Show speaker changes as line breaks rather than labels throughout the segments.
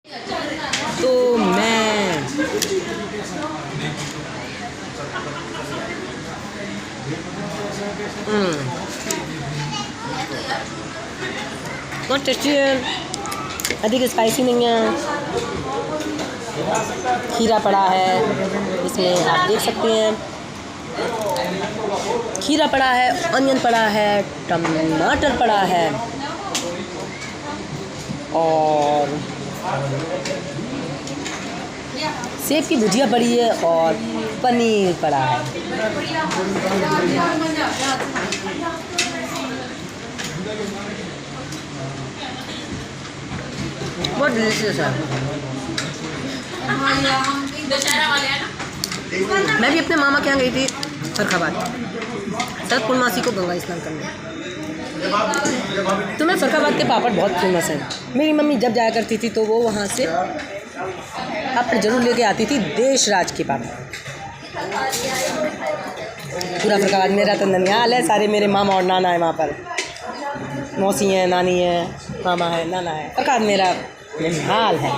तो मैं बहुत टेस्टी है, अधिक स्पाइसी नहीं है। खीरा पड़ा है, इसमें आप देख सकते हैं। खीरा पड़ा है, अनियन पड़ा है, टमाटर पड़ा है और सेब की भुजिया पड़ी है और पनीर पड़ा है। बहुत डिलीशियस है। मैं भी अपने मामा के यहाँ गई थी फरखाबाद, सर पूर्णमासी को गंगा स्नान करने। तो मैं फरखाबाद के पापड़ बहुत फेमस हैं। मेरी मम्मी जब जाया करती थी तो वो वहाँ से पापड़ जरूर लेके आती थी, देश राज के पापड़। पूरा फरखाबाद मेरा तो ननिहाल है, सारे मेरे मामा और नाना है वहाँ पर। मौसी है, नानी है, मामा है, नाना है। फरखाबाद मेरा ननिहाल है।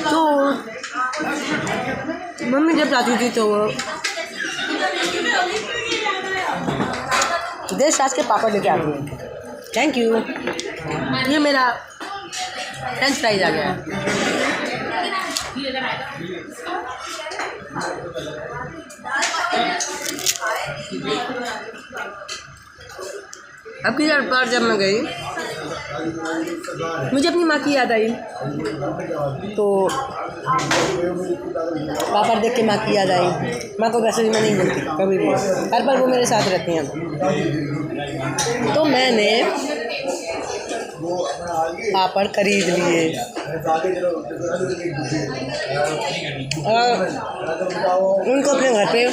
तो मम्मी जब जाती थी तो वो देश राज के पापड़ लेके आती है। Thank you. ये मेरा फ्रेंच फ्राइज आ गया है। अब की बार जब मैं गई मुझे अपनी माँ की याद आई, तो पापड़ देख के माँ की याद आई। माँ को वैसे भी मैं नहीं मिलती कभी भी, हर पल वो मेरे साथ रहती हैं। तो मैंने पापड़ खरीद लिए और उनको अपने घर पे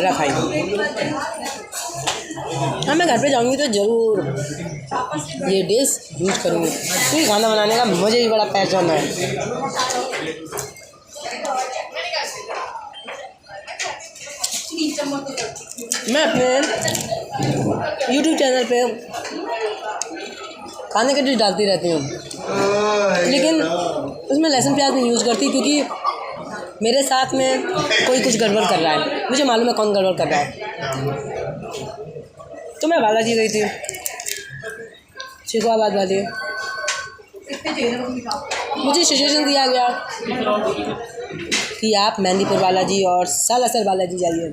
रखाई। हाँ, मैं घर पे जाऊँगी तो ज़रूर ये डिश यूज करूँगी, क्योंकि खाना बनाने का मुझे भी बड़ा पैशन है। मैं अपने YouTube चैनल पे खाने के डिश डालती रहती हूँ, लेकिन उसमें लहसुन प्याज नहीं यूज़ करती, क्योंकि मेरे साथ में कोई कुछ गड़बड़ कर रहा है। मुझे मालूम है कौन गड़बड़ कर रहा है। तो मैं बालाजी गई थी, शेखवाबाद वाले। मुझे सजेशन दिया गया कि आप मेहंदीपुर बालाजी और सालासर बालाजी जाइए,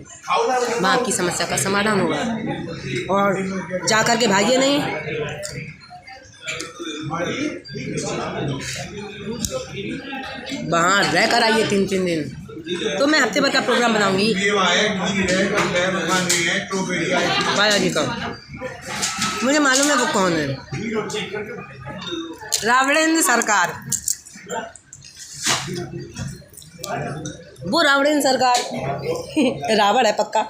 वहाँ आपकी समस्या का समाधान होगा। और जा कर के भागिए नहीं, वहाँ रह कर आइए 3-3 दिन। तो मैं हफ्ते भर का प्रोग्राम बनाऊंगी बालाजी का। मुझे मालूम है वो कौन है, रावणेंद्र सरकार। वो रावणेंद्र सरकार रावण है पक्का।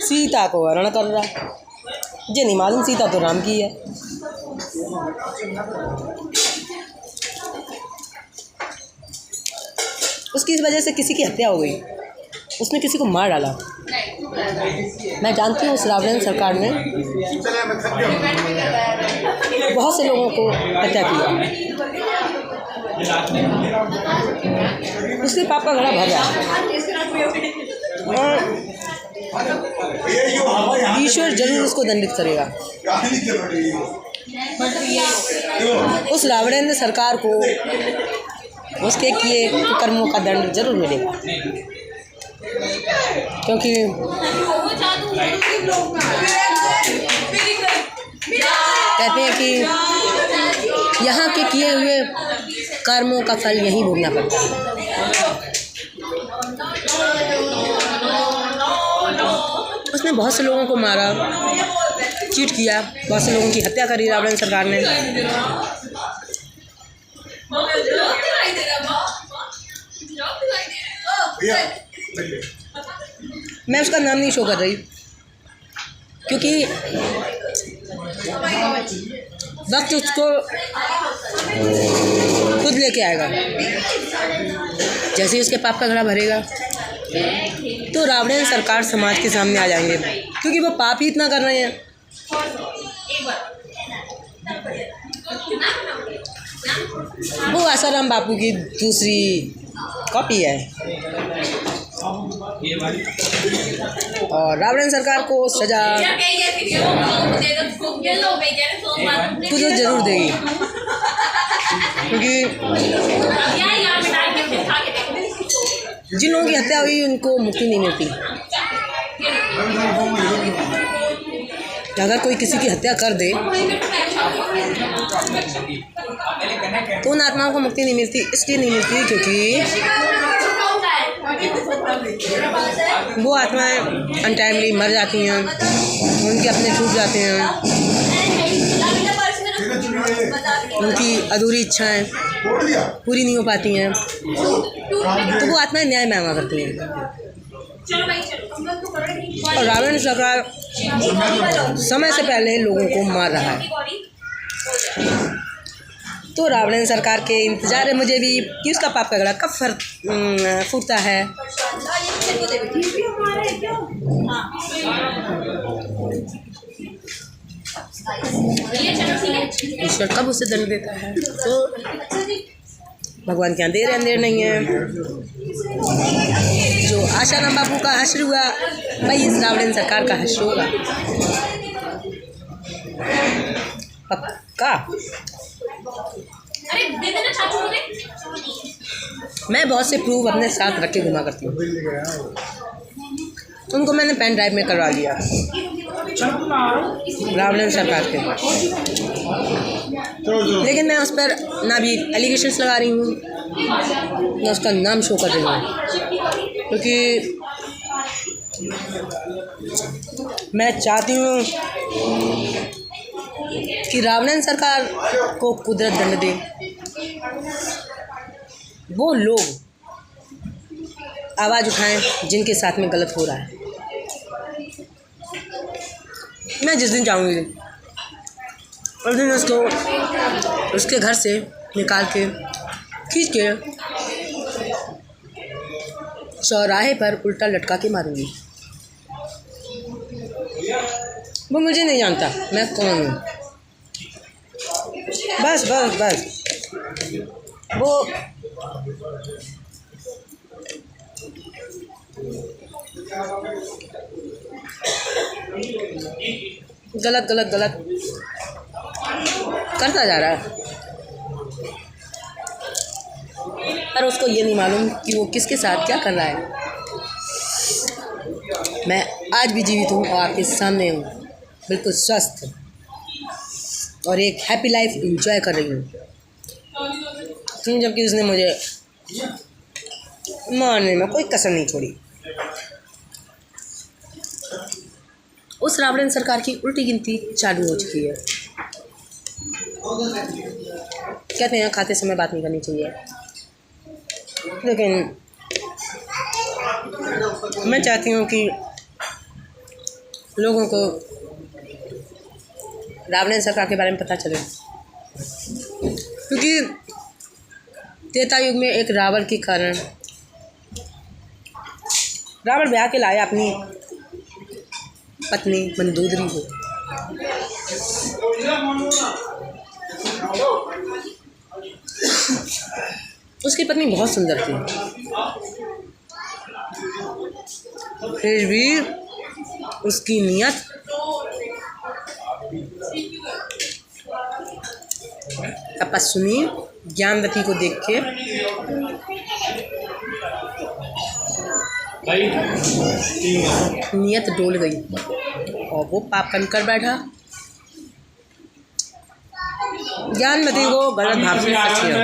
सीता को हरण कर रहा, मुझे नहीं मालूम, सीता तो राम की है। उसकी इस वजह से किसी की हत्या हो गई, उसने किसी को मार डाला। मैं जानती हूँ उस रावणेंद्र सरकार ने बहुत से लोगों को हत्या किया। उसके पाप का घड़ा भर रहा है और ईश्वर जरूर उसको दंडित करेगा। उस रावणेंद्र सरकार को उसके किए कर्मों का दंड जरूर मिलेगा, क्योंकि कहते हैं कि यहाँ के किए हुए कर्मों का फल यहीं भोगना पड़ता है। उसने बहुत से लोगों को मारा, चीट किया, बहुत से लोगों की हत्या करी रावणेंद्र सरकार ने। मैं उसका नाम नहीं शो कर रही, क्योंकि वक्त उसको खुद लेके आएगा। जैसे ही उसके पाप का घड़ा भरेगा तो रावणेंद्र सरकार समाज के सामने आ जाएंगे, क्योंकि वो पाप ही इतना कर रहे हैं। वो आसाराम बापू की दूसरी कॉपी है। और रावण सरकार को सजा तुझे जरूर देगी, क्योंकि जिन लोगों की हत्या हुई उनको मुक्ति नहीं मिलती। अगर कोई किसी की हत्या कर दे तो उन आत्माओं को मुक्ति नहीं मिलती। इसलिए नहीं मिलती क्योंकि वो आत्माएं अनटाइमली मर जाती हैं, उनके अपने छूट जाते हैं, उनकी अधूरी इच्छाएं पूरी नहीं हो पाती हैं, तो वो आत्माएं न्याय मांगा करती हैं। और रावण सरकार समय से पहले लोगों को मार रहा है, तो रावण सरकार के इंतजार है मुझे भी कि उसका पाप का घड़ा कब फूटता है। ईश्वर कब उसे दंड देता है, तो भगवान के यहाँ देर अंधेर नहीं है। जो आशाराम बापू का हश्र हुआ भाई इस रावण सरकार का हश्र होगा पक्का। मैं बहुत से प्रूफ अपने साथ रख के घुमा करती हूँ, उनको मैंने पेन ड्राइव में करवा लिया रावण सरकार के। लेकिन मैं उस पर ना भी एलिगेशंस लगा रही हूँ ना उसका नाम शो कर रही हूँ, क्योंकि मैं चाहती हूँ कि रावण सरकार को कुदरत दंड दे। वो लोग आवाज़ उठाएं जिनके साथ में गलत हो रहा है। मैं जिस दिन जाऊँगी उस दिन उसको उसके घर से निकाल के खींच के चौराहे पर उल्टा लटका के मारूंगी। वो मुझे नहीं जानता मैं कौन हूँ, बस बस बस वो गलत गलत गलत करता जा रहा है, पर उसको ये नहीं मालूम कि वो किसके साथ क्या कर रहा है। मैं आज भी जीवित हूँ और आपके सामने हूँ, बिल्कुल स्वस्थ और एक हैप्पी लाइफ एंजॉय कर रही हूँ, जबकि उसने मुझे मारने में कोई कसर नहीं छोड़ी। उस रावण सरकार की उल्टी गिनती चालू हो चुकी है। कहते हैं खाते समय बात नहीं करनी चाहिए, लेकिन मैं चाहती हूँ कि लोगों को रावण सरकार के बारे में पता चले, क्योंकि त्रेता युग में एक रावण के कारण रावण ब्याह के लाया अपनी पत्नी मंदोदरी को। उसकी पत्नी बहुत सुंदर थी, फिर भी उसकी नियत तपस्विनी ज्ञानवती को देख के नियत डोल गई और वो पाप कर बैठा। ज्ञानवती को गलत भाव से टच किया।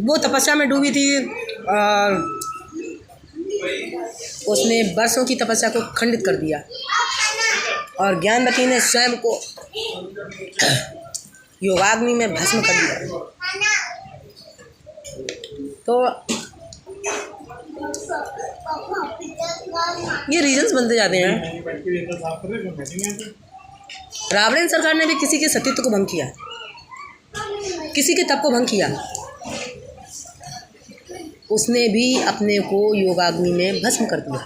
वो तपस्या में डूबी थी और उसने वर्षों की तपस्या को खंडित कर दिया, और ज्ञानवती ने स्वयं को योगाग्नि में भस्म कर दिया। तो ये रीजंस बनते जाते हैं। रावण सरकार ने भी किसी के सतीत्व को भंग किया, किसी के तप को भंग किया। उसने भी अपने को योगाग्नि में भस्म कर दिया,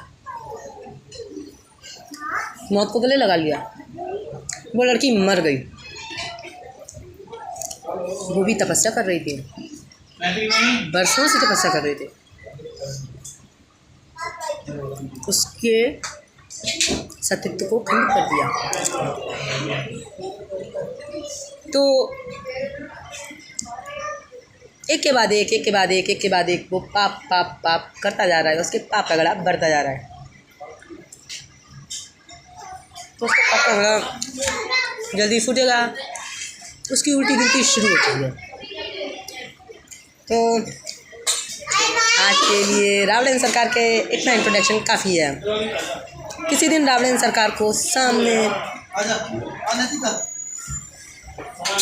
मौत को गले लगा लिया। वो लड़की मर गई। वो भी तपस्या कर रही थी, बरसों से तपस्या कर रहे थे। उसके सतीत्व को खंडित कर दिया। तो एक के बाद एक वो पाप पाप पाप करता जा रहा है। उसके पाप का घड़ा बढ़ता जा रहा है। तो उसका पाप का घड़ा जल्दी फूटेगा। उसकी उल्टी गिनती शुरू होती है। तो आज के लिए रावण सरकार के इतना इंट्रोडक्शन काफ़ी है। किसी दिन रावण सरकार को सामने,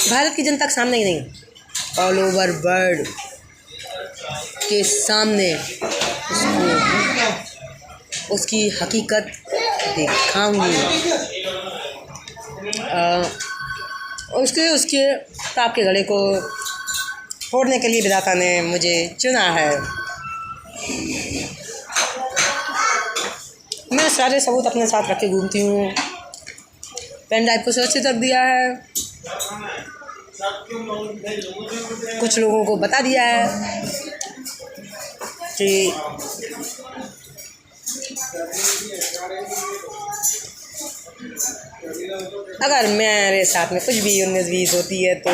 भारत की जनता के सामने ही नहीं, ऑल ओवर वर्ल्ड के सामने उसकी हकीकत दिखाऊंगी। उसके पाप के घड़े को फोड़ने के लिए विधाता ने मुझे चुना है। मैं सारे सबूत अपने साथ रख के घूमती हूँ। पेन ड्राइव को सुरक्षित रख दिया है। कुछ लोगों को बता दिया है कि अगर मेरे साथ में कुछ भी 19-20 होती है तो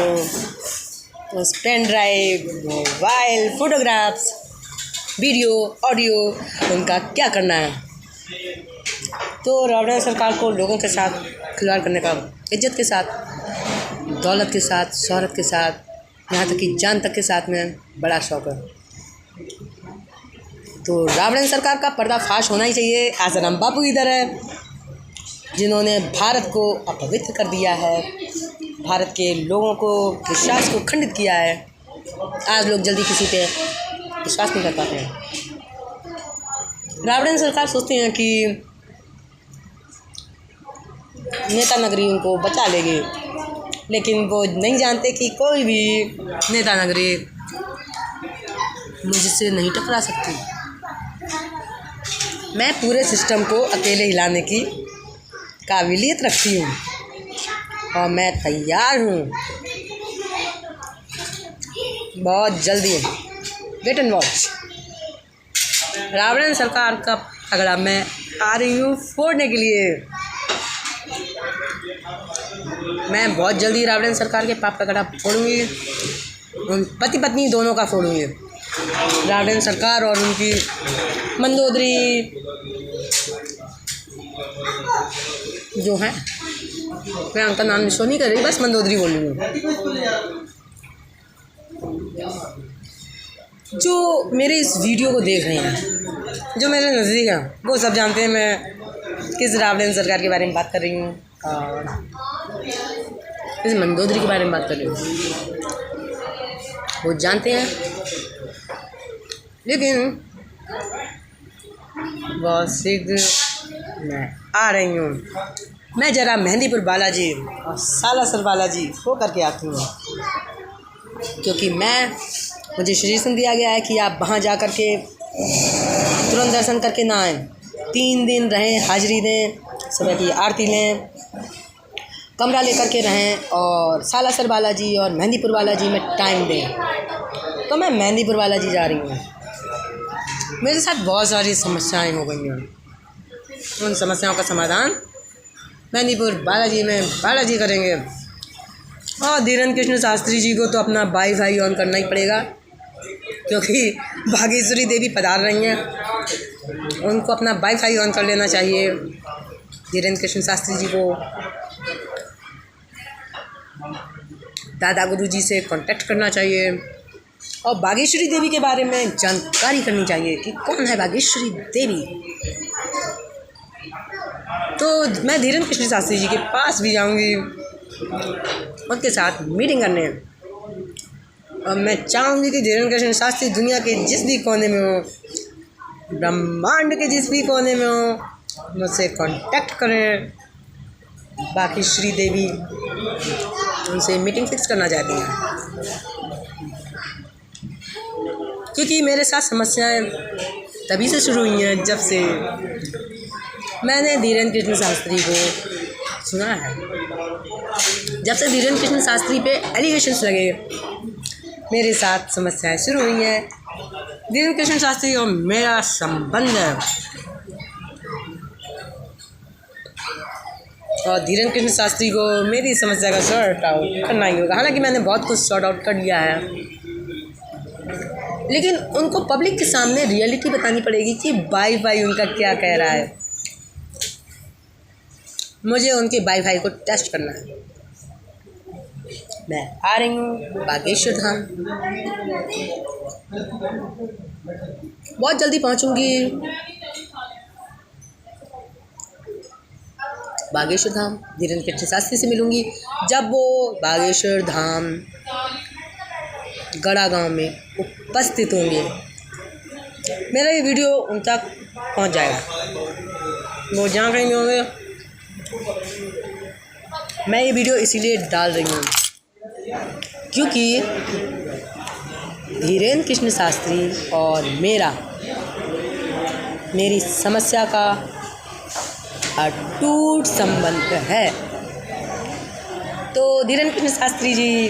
उस pen drive, mobile, photographs, video, audio, उनका क्या करना है। तो रावण सरकार को लोगों के साथ खिलवाड़ करने का, इज्जत के साथ, दौलत के साथ, शोहरत के साथ, यहाँ तक कि जान तक के साथ में बड़ा शौक है। तो रावण सरकार का पर्दाफाश होना ही चाहिए। आसाराम बापू की तरह, जिन्होंने भारत को अपवित्र कर दिया है, भारत के लोगों को विश्वास को खंडित किया है। आज लोग जल्दी किसी पे विश्वास नहीं कर पाते हैं। रावण सरकार सोचते हैं कि नेता नगरी उनको बचा लेगी, लेकिन वो नहीं जानते कि कोई भी नेता नगरी मुझसे नहीं टकरा सकती। मैं पूरे सिस्टम को अकेले हिलाने की काबिलियत रखती हूँ और मैं तैयार हूँ। बहुत जल्दी, वेट एंड वॉच। रावण सरकार का पगड़ा मैं आ रही हूँ फोड़ने के लिए। मैं बहुत जल्दी रावण सरकार के पाप का गड़ा फोड़ूंगी। उन पति पत्नी दोनों का फोड़ूंगी। रावण सरकार और उनकी मंदोदरी जो है, मैं उनका नाम शो नहीं कर रही, बस मंदोदरी बोल रही हूँ। जो मेरे इस वीडियो को देख रहे हैं, जो मेरे नज़दीक हैं, वो सब जानते हैं मैं किस रावण सरकार के बारे में बात कर रही हूँ और किस मंदोदरी के बारे में बात कर रही हूँ। वो जानते हैं, लेकिन बहुत शीघ्र मैं आ रही हूँ। मैं ज़रा मेहंदीपुर बालाजी और सालासर बालाजी हो करके आती हूँ, क्योंकि मुझे शरीर दिया गया है कि आप वहाँ जा कर के तुरंत दर्शन करके ना आएँ। 3 दिन रहें, हाजिरी दें, सुबह की आरती लें, कमरा लेकर के रहें और सालासर बालाजी और मेहंदीपुर बालाजी में टाइम दें। तो मैं मेहंदीपुर बालाजी जा रही हूँ। मेरे साथ बहुत सारी समस्याएं हो गई हैं। उन समस्याओं का समाधान मेहंदीपुर बालाजी में बालाजी करेंगे। और धीरेन्द्र कृष्ण शास्त्री जी को तो अपना वाईफाई ऑन करना ही पड़ेगा, क्योंकि भागेश्वरी देवी पधार रही हैं। उनको अपना वाईफाई ऑन कर लेना चाहिए। धीरेन्द्र कृष्ण शास्त्री जी को दादा गुरु जी से कांटेक्ट करना चाहिए और बागेश्वरी देवी के बारे में जानकारी करनी चाहिए कि कौन है बागेश्वरी देवी। तो मैं धीरेन्द्र कृष्ण शास्त्री जी के पास भी जाऊंगी, उनके साथ मीटिंग करने। और मैं चाहूँगी कि धीरेन्द्र कृष्ण शास्त्री दुनिया के जिस भी कोने में हो, ब्रह्मांड के जिस भी कोने में हो, मुझसे कांटेक्ट करें। बागेश्वरी देवी उनसे मीटिंग फिक्स करना चाहती हैं, क्योंकि मेरे साथ समस्याएं तभी से शुरू हुई हैं जब से मैंने धीरेन्द्र कृष्ण शास्त्री को सुना है। जब से धीरेन्द्र कृष्ण शास्त्री पे एलिगेशंस लगे मेरे साथ समस्याएं शुरू हुई हैं। धीरेन्द्र कृष्ण शास्त्री और मेरा संबंध है और धीरेन्द्र कृष्ण शास्त्री को मेरी समस्या का सॉर्ट आउट करना ही होगा। हालांकि मैंने बहुत कुछ सॉर्ट आउट कर लिया है, लेकिन उनको पब्लिक के सामने रियलिटी बतानी पड़ेगी कि वाई उनका क्या कह रहा है। मुझे उनके वाई को टेस्ट करना है। मैं आ रही हूँ बागेश्वर धाम, बहुत जल्दी पहुँचूँगी बागेश्वर धाम। धीरेन्द्र कृष्ण शास्त्री से मिलूँगी जब वो बागेश्वर धाम गड़ा गांव में उपस्थित होंगे। मेरा ये वीडियो उन तक पहुँच जाएगा, वो जहाँ कहीं होंगे। मैं ये वीडियो इसीलिए डाल रही हूँ क्योंकि धीरेन्द्र कृष्ण शास्त्री और मेरी समस्या का अटूट संबंध है। तो धीरेन्द्र कृष्ण शास्त्री जी,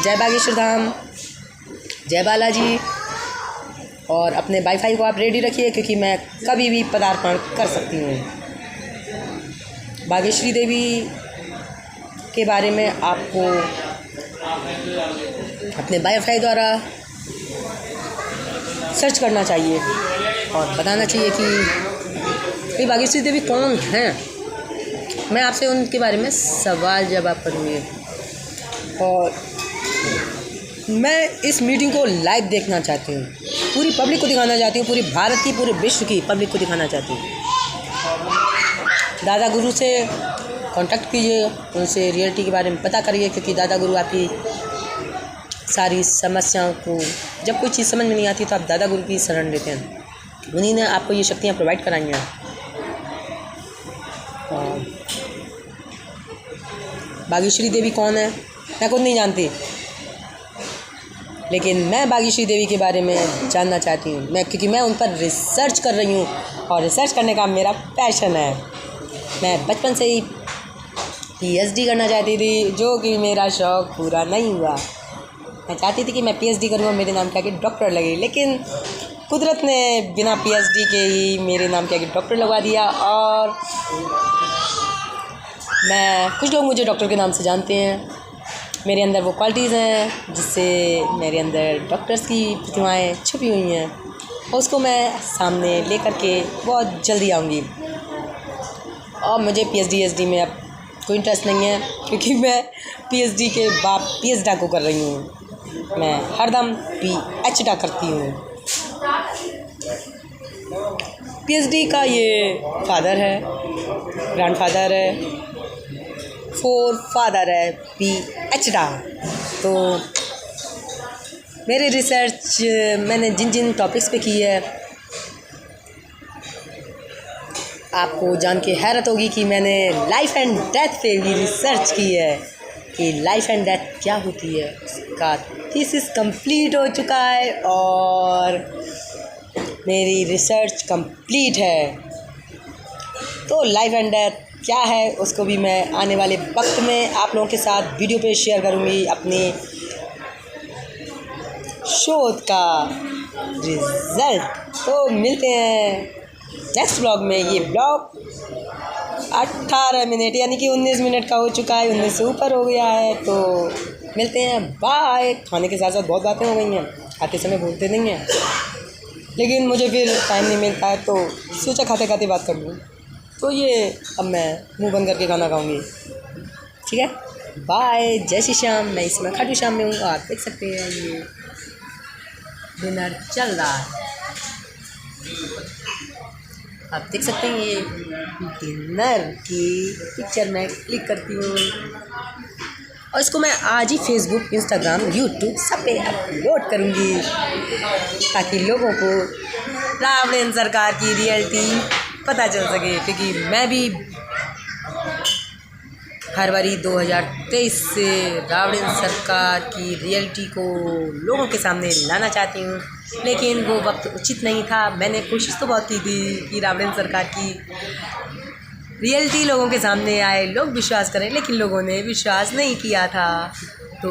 जय बागेश्वर धाम, जय बालाजी। और अपने वाईफाई को आप रेडी रखिए क्योंकि मैं कभी भी पदार्पण कर सकती हूँ। बागेश्वरी देवी के बारे में आपको अपने वाईफाई द्वारा सर्च करना चाहिए और बताना चाहिए कि बागेश्वरी देवी कौन हैं। मैं आपसे उनके बारे में सवाल जवाब करूँगी और मैं इस मीटिंग को लाइव देखना चाहती हूँ, पूरी पब्लिक को दिखाना चाहती हूँ, पूरी भारत की, पूरे विश्व की पब्लिक को दिखाना चाहती हूँ। दादा गुरु से कांटेक्ट कीजिए, उनसे रियलिटी के बारे में पता करिए क्योंकि दादा गुरु आपकी सारी समस्याओं को, जब कोई चीज़ समझ में नहीं आती तो आप दादा गुरु की शरण लेते हैं। उन्हीं ने आपको ये शक्तियाँ प्रोवाइड कराई हैं। और बागेश्वरी देवी कौन है मैं खुद नहीं जानती, लेकिन मैं बागेश्वरी देवी के बारे में जानना चाहती हूँ क्योंकि मैं उन पर रिसर्च कर रही हूँ और रिसर्च करने का मेरा पैशन है। मैं बचपन से ही पीएचडी करना चाहती थी, जो कि मेरा शौक़ पूरा नहीं हुआ। मैं चाहती थी कि मैं पीएचडी करूँगा, मेरे नाम के आगे डॉक्टर लगे, लेकिन कुदरत ने बिना पीएचडी के ही मेरे नाम के आगे डॉक्टर लगवा दिया। और कुछ लोग मुझे डॉक्टर के नाम से जानते हैं। मेरे अंदर वो क्वालिटीज़ हैं जिससे मेरे अंदर डॉक्टर्स की प्रतिमाएँ छुपी हुई हैं और उसको मैं सामने लेकर के बहुत जल्दी आऊँगी। और मुझे पीएचडी में अब कोई इंटरेस्ट नहीं है क्योंकि मैं पीएचडी के बाद पीएचडी को कर रही हूँ। मैं हरदम पीएचडी करती हूँ। पीएचडी का ये फादर है, ग्रैंडफादर है, फादर है पीएचडी। तो मेरे रिसर्च मैंने जिन टॉपिक्स पे की है, आपको जान के हैरत होगी कि मैंने लाइफ एंड डेथ पे भी रिसर्च की है कि लाइफ एंड डेथ क्या होती है। उसका थीसिस कंप्लीट हो चुका है और मेरी रिसर्च कंप्लीट है। तो लाइफ एंड डेथ क्या है उसको भी मैं आने वाले वक्त में आप लोगों के साथ वीडियो पे शेयर करूँगी, अपने शोध का रिज़ल्ट। तो मिलते हैं नेक्स्ट ब्लॉग में। ये ब्लॉग 18 मिनट यानी कि 19 मिनट का हो चुका है, 19 से ऊपर हो गया है। तो मिलते हैं, बाय। खाने के साथ साथ बहुत बातें हो गई हैं, खाते समय भूलते नहीं हैं, लेकिन मुझे फिर टाइम नहीं मिलता है तो सोचा खाते खाते बात कर लूँ। तो ये अब मैं मुंह बंद करके खाना खाऊंगी, ठीक है। बाय, जय श्री श्याम। मैं इस समय खाटू श्याम में हूँ, आप देख सकते हैं ये डिनर चल रहा है। आप देख सकते हैं ये डिनर की पिक्चर मैं क्लिक करती हूँ और इसको मैं आज ही फेसबुक, इंस्टाग्राम, यूट्यूब सब पे अपलोड करूँगी ताकि लोगों को रावण सरकार की रियलिटी पता चल सके। क्योंकि मैं भी फरवरी 2023 से रावण सरकार की रियलिटी को लोगों के सामने लाना चाहती हूँ, लेकिन वो वक्त उचित नहीं था। मैंने कोशिश तो बहुत की थी कि रावण सरकार की रियलिटी लोगों के सामने आए, लोग विश्वास करें, लेकिन लोगों ने विश्वास नहीं किया था। तो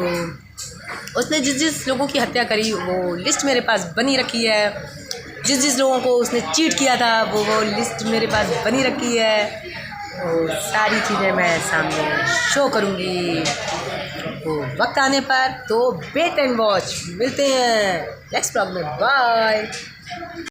उसने जिस जिस लोगों की हत्या करी वो लिस्ट मेरे पास बनी रखी है। जिस जिस लोगों को उसने चीट किया था वो लिस्ट मेरे पास बनी रखी है। तो सारी चीज़ें मैं सामने शो करूँगी वो वक्त आने पर। तो वेट एंड वॉच, मिलते हैं नेक्स्ट ब्लॉग में। बाय।